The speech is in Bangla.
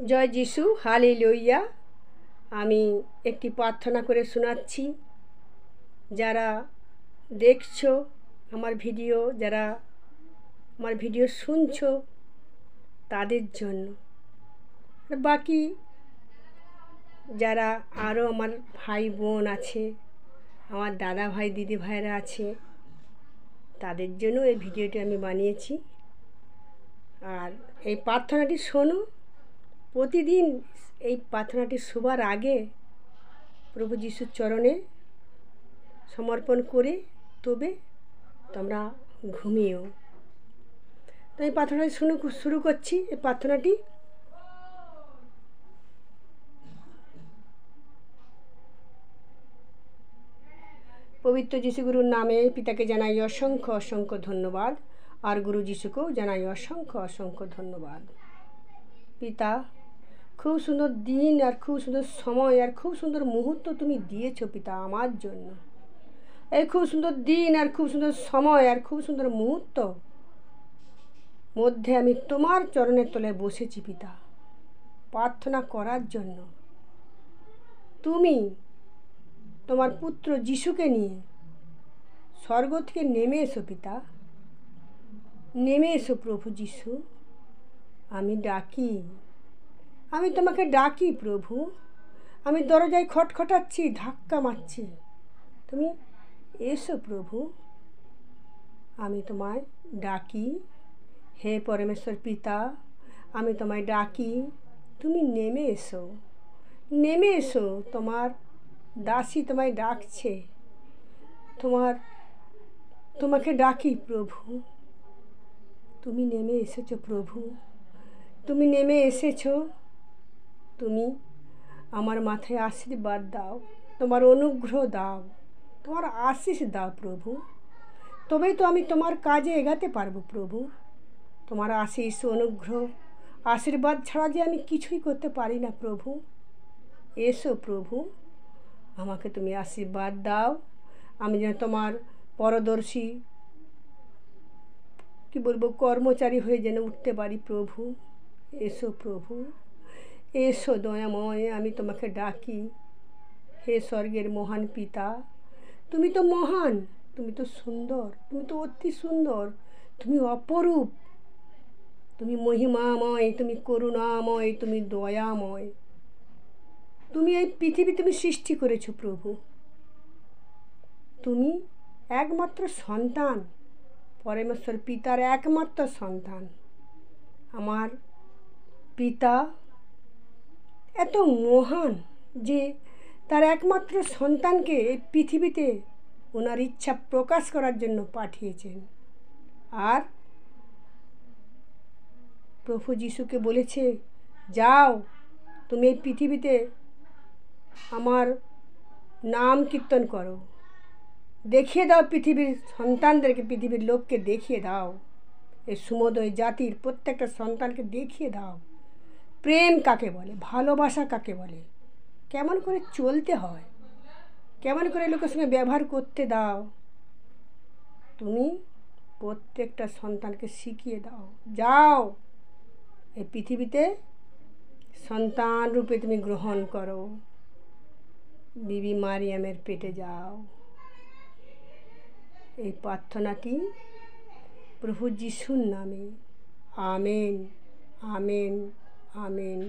জয় যিশু, হালেলুয়া। আমি একটি প্রার্থনা করে শোনাচ্ছি। যারা দেখছো আমার ভিডিও, যারা আমার ভিডিও শুনছো তাদের জন্য, বাকি যারা আরও আমার ভাই বোন আছে, আমার দাদা ভাই দিদি ভাইরা আছে, তাদের জন্য এই ভিডিওটি আমি বানিয়েছি। আর এই প্রার্থনাটি শোনো, প্রতিদিন এই প্রার্থনাটি শোবার আগে প্রভু যিশুর চরণে সমর্পণ করে তবে তোমরা ঘুমিয়েও। তো এই প্রার্থনাটি শুরু করছি। এই প্রার্থনাটি পবিত্র যিশুগুরুর নামে পিতাকে জানাই অসংখ্য অসংখ্য ধন্যবাদ, আর গুরু যিশুকেও জানাই অসংখ্য অসংখ্য ধন্যবাদ। পিতা, খুব সুন্দর দিন আর খুব সুন্দর সময় আর খুব সুন্দর মুহূর্ত তুমি দিয়েছো পিতা আমার জন্য। এই খুব সুন্দর দিন আর খুব সুন্দর সময় আর খুব সুন্দর মুহূর্ত মধ্যে আমি তোমার চরণের তলায় বসেছি পিতা, প্রার্থনা করার জন্য। তুমি তোমার পুত্র যিশুকে নিয়ে স্বর্গ থেকে নেমে এসো পিতা, নেমে এসো প্রভু যিশু। আমি ডাকি, আমি তোমাকে ডাকি প্রভু। আমি দরজায় খটখটাচ্ছি, ধাক্কা মারছি, তুমি এসো প্রভু। আমি তোমায় ডাকি, হে পরমেশ্বর পিতা, আমি তোমায় ডাকি, তুমি নেমে এসো, নেমে এসো। তোমার দাসী তোমায় ডাকছে, তোমাকে ডাকি প্রভু। তুমি নেমে এসেছো প্রভু, তুমি নেমে এসেছো। তুমি আমার মাথায় আশীর্বাদ দাও, তোমার অনুগ্রহ দাও, তোমার আশীষ দাও প্রভু। তবেই তো আমি তোমার কাজে এগাতে পারবো প্রভু। তোমার আশীষ, অনুগ্রহ, আশীর্বাদ ছাড়া যে আমি কিছুই করতে পারি না প্রভু। এসো প্রভু, আমাকে তুমি আশীর্বাদ দাও। আমি যেন তোমার পরদর্শী কর্মচারী হয়ে যেন উঠতে পারি প্রভু। এসো প্রভু, এসো দয়াময়, আমি তোমাকে ডাকি। হে স্বর্গের মহান পিতা, তুমি তো মহান, তুমি তো সুন্দর, তুমি তো অতি সুন্দর, তুমি অপরূপ, তুমি মহিমাময়, তুমি করুণাময়, তুমি দয়াময়। তুমি এই পৃথিবী তুমি সৃষ্টি করেছো প্রভু। তুমি একমাত্র সন্তান, পরমেশ্বর পিতার একমাত্র সন্তান। আমার পিতা এত মহান যে তার একমাত্র সন্তানকে এই পৃথিবীতে ওনার ইচ্ছা প্রকাশ করার জন্য পাঠিয়েছেন। আর প্রভু যিশুকে বলেছে, যাও তুমি এই পৃথিবীতে আমার নাম কীর্তন করো, দেখিয়ে দাও পৃথিবীর সন্তানদেরকে, পৃথিবীর লোককে দেখিয়ে দাও, এই সমুদয় জাতির প্রত্যেকটা সন্তানকে দেখিয়ে দাও প্রেম কাকে বলে, ভালোবাসা কাকে বলে, কেমন করে চলতে হয়, কেমন করে লোকের সঙ্গে ব্যবহার করতে দাও। তুমি প্রত্যেকটা সন্তানকে শিখিয়ে দাও। যাও এই পৃথিবীতে সন্তান রূপে তুমি গ্রহণ করো, বিবি মারিয়ামের পেটে যাও। এই প্রার্থনাটি প্রভু যিশুর নামে। Amen, amen, amen.